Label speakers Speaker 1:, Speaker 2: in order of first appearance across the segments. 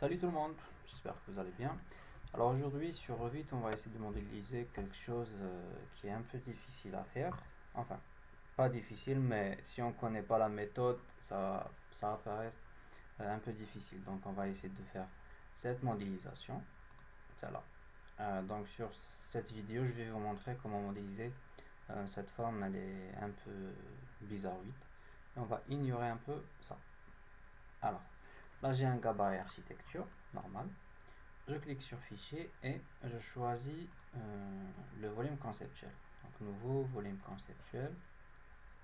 Speaker 1: Salut tout le monde, j'espère que vous allez bien. Alors aujourd'hui sur Revit, on va essayer de modéliser quelque chose qui est un peu difficile à faire. Enfin, pas difficile, mais si on ne connaît pas la méthode, ça apparaît un peu difficile. Donc on va essayer de faire cette modélisation, celle-là. Donc sur cette vidéo, je vais vous montrer comment modéliser cette forme. Elle est un peu bizarroïde. Et on va ignorer un peu ça. Alors, là j'ai un gabarit architecture, normal. Je clique sur fichier et je choisis le volume conceptuel. Donc nouveau volume conceptuel,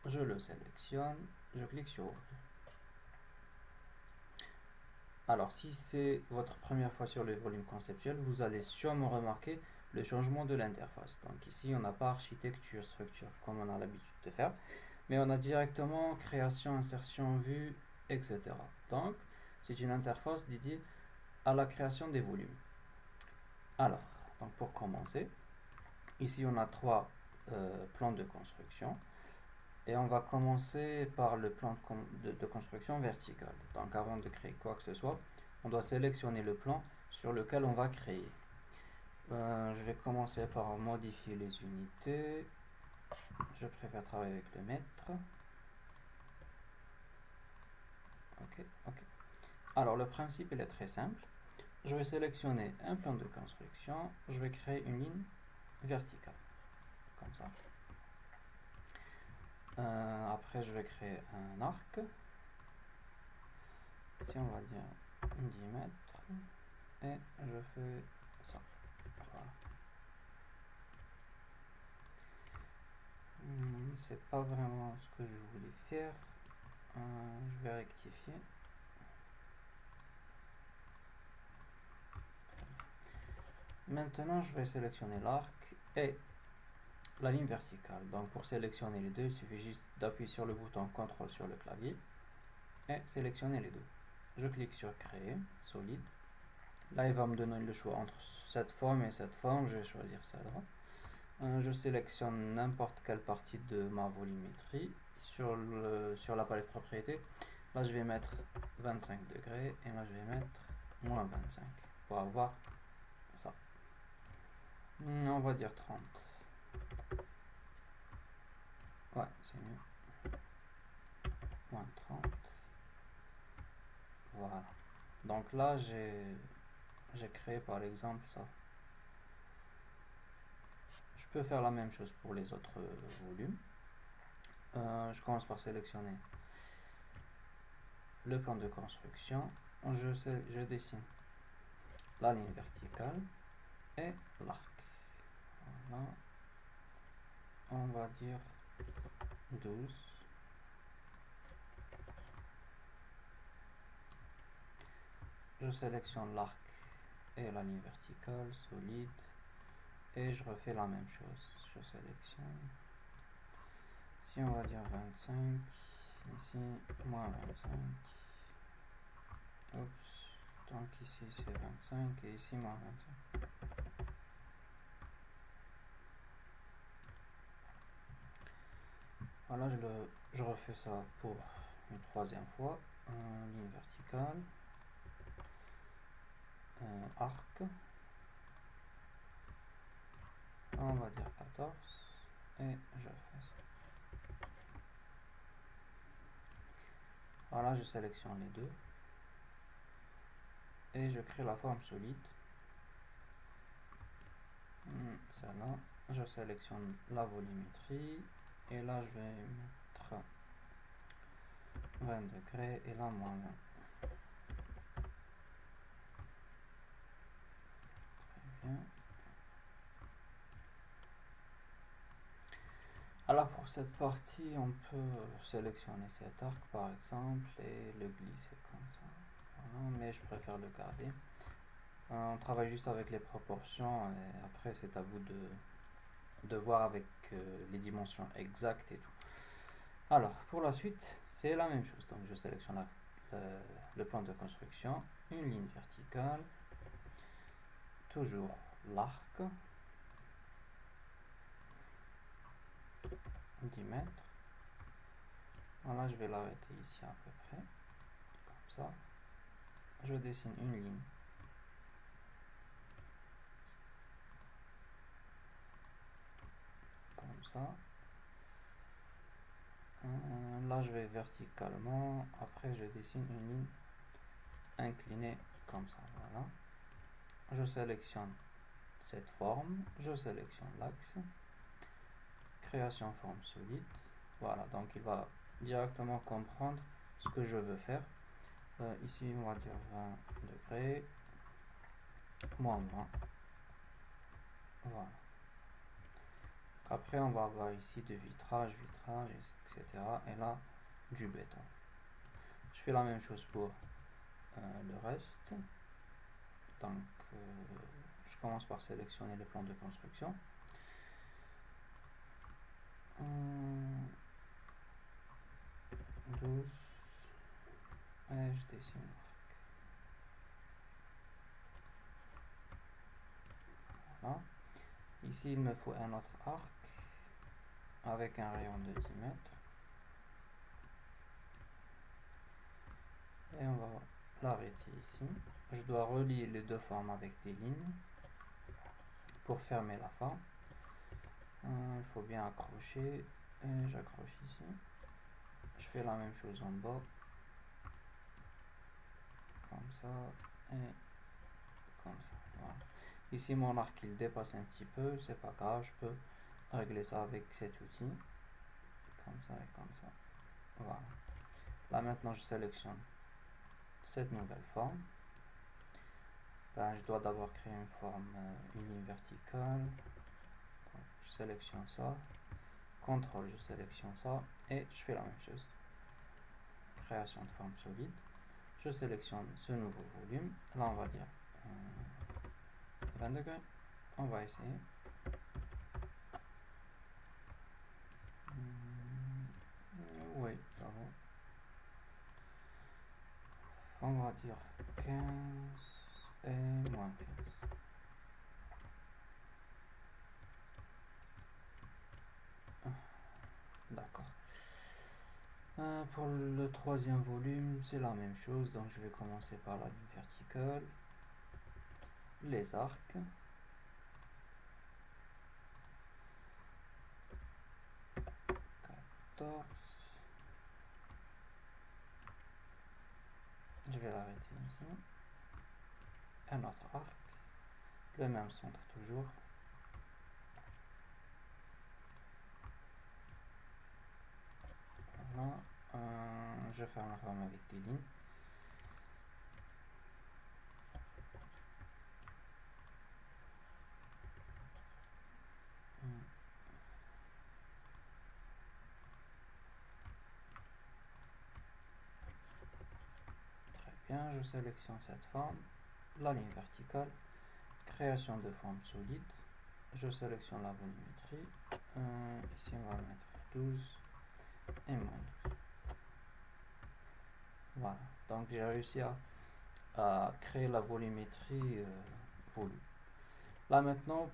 Speaker 1: je le sélectionne, je clique sur ouvrir. Alors si c'est votre première fois sur le volume conceptuel, vous allez sûrement remarquer le changement de l'interface. Donc ici on n'a pas architecture, structure comme on a l'habitude de faire, mais on a directement création, insertion, vue, etc. Donc c'est une interface dédiée à la création des volumes. Alors, donc pour commencer, ici on a trois plans de construction et on va commencer par le plan de construction vertical. Donc avant de créer quoi que ce soit, on doit sélectionner le plan sur lequel on va créer. Je vais commencer par modifier les unités. Je préfère travailler avec le mètre. Ok, ok. Alors le principe il est très simple. Je vais sélectionner un plan de construction. Je vais créer une ligne verticale, comme ça. Après, je vais créer un arc. Ici, on va dire 10 mètres. Et je fais ça. Voilà. C'est pas vraiment ce que je voulais faire. Je vais rectifier. Maintenant, je vais sélectionner l'arc et la ligne verticale. Donc, pour sélectionner les deux, il suffit juste d'appuyer sur le bouton CTRL sur le clavier et sélectionner les deux. Je clique sur Créer, solide. Là, il va me donner le choix entre cette forme et cette forme. Je vais choisir celle-là. Je sélectionne n'importe quelle partie de ma volumétrie sur la palette propriété. Là, je vais mettre 25 degrés et là, je vais mettre moins 25 pour avoir ça. On va dire 30. Ouais, c'est mieux. Moins 30. Voilà. Donc là, j'ai créé par exemple ça. Je peux faire la même chose pour les autres volumes. Je commence par sélectionner le plan de construction. Je dessine la ligne verticale et l'arc. Voilà. On va dire 12. Je sélectionne l'arc et la ligne verticale, solide. Et je refais la même chose. Je sélectionne. Ici, on va dire 25. Ici, moins 25. Oups. Donc ici, c'est 25. Et ici, moins 25. Voilà, je refais ça pour une troisième fois. Ligne verticale. Arc. On va dire 14. Et je fais ça. Voilà, je sélectionne les deux. Et je crée la forme solide. Celle-là. Je sélectionne la volumétrie. Et là, je vais mettre 20 degrés. Et là, moins 20. Très bien. Alors pour cette partie, on peut sélectionner cet arc par exemple et le glisser comme ça. Voilà, mais je préfère le garder. On travaille juste avec les proportions et après c'est à vous de voir avec les dimensions exactes et tout. Alors pour la suite, c'est la même chose. Donc je sélectionne le plan de construction, une ligne verticale, toujours l'arc, 10 mètres. Voilà, je vais l'arrêter ici à peu près, comme ça. je dessine une ligne comme ça. Là je vais verticalement, après je dessine une ligne inclinée comme ça, voilà. Je sélectionne cette forme, je sélectionne l'axe, création forme solide, voilà, donc il va directement comprendre ce que je veux faire. Ici on va dire 20 degrés, moins 20, voilà. Après on va avoir ici de vitrage, etc. Et là du béton. Je fais la même chose pour le reste. Donc je commence par sélectionner le plan de construction. 12 et je dessine l'arc. Voilà. Ici il me faut un autre arc avec un rayon de 10 mètres. Et on va l'arrêter ici. Je dois relier les deux formes avec des lignes pour fermer la forme. Il faut bien accrocher. Et j'accroche ici. Je fais la même chose en bas. Comme ça. Et comme ça. Voilà. Ici mon arc il dépasse un petit peu. C'est pas grave. Je peux régler ça avec cet outil. Comme ça et comme ça. Voilà. Là maintenant je sélectionne cette nouvelle forme. Ben, je dois d'abord créer une forme, une ligne verticale. Donc, je sélectionne ça. CTRL, je sélectionne ça. Et je fais la même chose. Création de forme solide. Je sélectionne ce nouveau volume. Là, on va dire 20 degrés. On va essayer. Oui, ça va. On va dire 15 et moins 15. D'accord. Pour le troisième volume, c'est la même chose. Donc, je vais commencer par la ligne verticale. Les arcs. 14. Je vais l'arrêter ici. Un autre arc. Le même centre toujours. Voilà. Je vais faire ma forme avec des lignes. Très bien, je sélectionne cette forme, la ligne verticale, création de forme solide. Je sélectionne la volumétrie. Ici, on va mettre 12 et moins 12. Voilà, donc j'ai réussi à créer la volumétrie voulue. Là maintenant,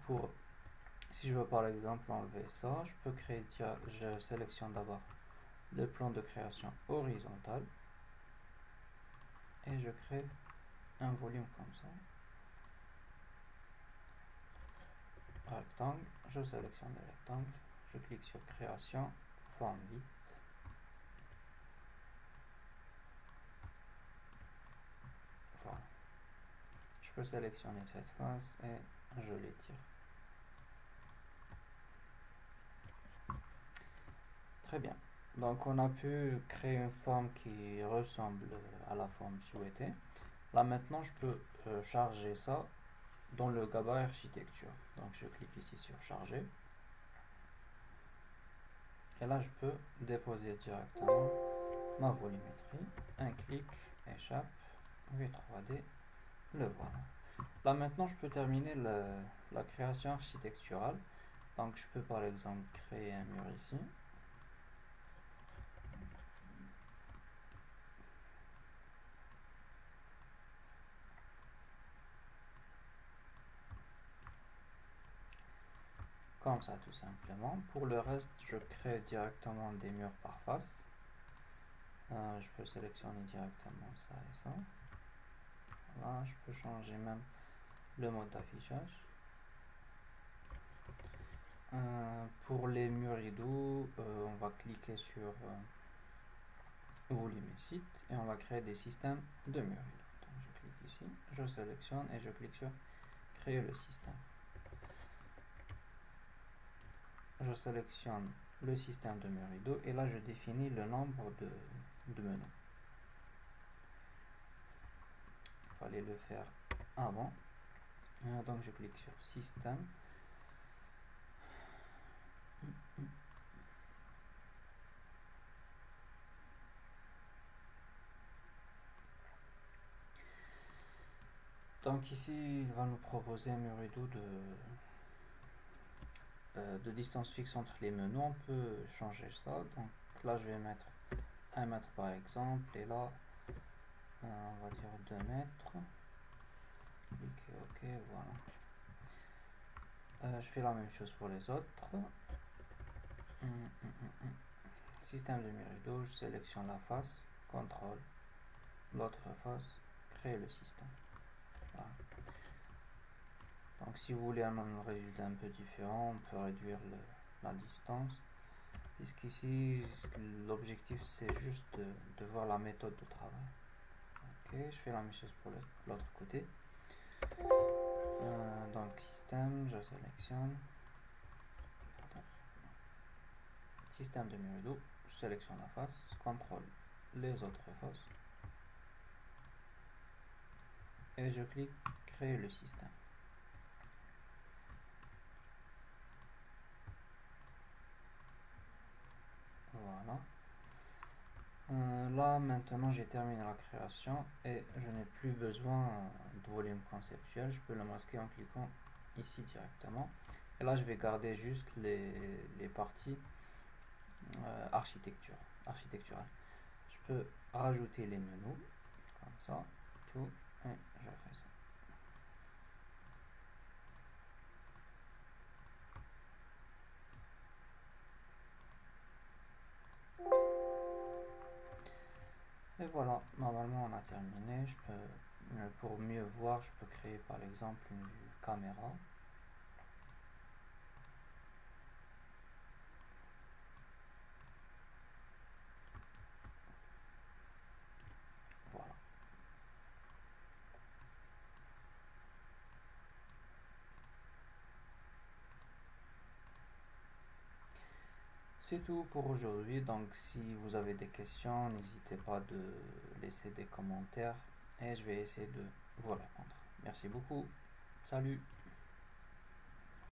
Speaker 1: si je veux par exemple enlever ça, je peux créer, je sélectionne d'abord le plan de création horizontal et je crée un volume comme ça. Rectangle, je sélectionne le rectangle, je clique sur création, forme vide. Voilà. Je peux sélectionner cette face et je l'étire. Très bien. Donc on a pu créer une forme qui ressemble à la forme souhaitée. Là maintenant je peux charger ça dans le gabarit architecture. Donc je clique ici sur charger. Et là je peux déposer directement ma volumétrie. Un clic, échappe, V3D, le voilà. Là maintenant je peux terminer la création architecturale. Donc je peux par exemple créer un mur ici. Comme ça tout simplement. Pour le reste, je crée directement des murs par face. Je peux sélectionner directement ça et ça. je peux changer même le mode d'affichage. Pour les murs rideaux, on va cliquer sur volume et site et on va créer des systèmes de murs rideaux. Donc je clique ici, je sélectionne et je clique sur créer le système. Je sélectionne le système de murs rideaux et là je définis le nombre de menus. Il fallait le faire avant. Donc je clique sur système. Donc ici il va nous proposer un mur rideau de distance fixe entre les menus. On peut changer ça. Donc là je vais mettre 1 mètre par exemple et là on va dire 2 mètres. Cliquez OK, voilà. Je fais la même chose pour les autres. Système de mur rideau, je sélectionne la face, contrôle, l'autre face, créer le système. Voilà. Donc si vous voulez un résultat un peu différent, on peut réduire la distance. Puisqu'ici, l'objectif c'est juste de voir la méthode de travail. Ok, je fais la même chose pour l'autre côté. Donc système, je sélectionne. Système de mur rideau, je sélectionne la face, contrôle les autres faces. Et je clique créer le système. Voilà. Là maintenant j'ai terminé la création et je n'ai plus besoin de volume conceptuel. Je peux le masquer en cliquant ici directement. Et là je vais garder juste les parties architecturales. Je peux rajouter les menus comme ça, tout, et je fais ça. Et voilà, normalement on a terminé. Je peux, pour mieux voir, je peux créer par exemple une vue caméra. Voilà. C'est tout pour aujourd'hui. Donc si vous avez des questions, n'hésitez pas de laisser des commentaires et je vais essayer de vous répondre. Merci beaucoup. Salut.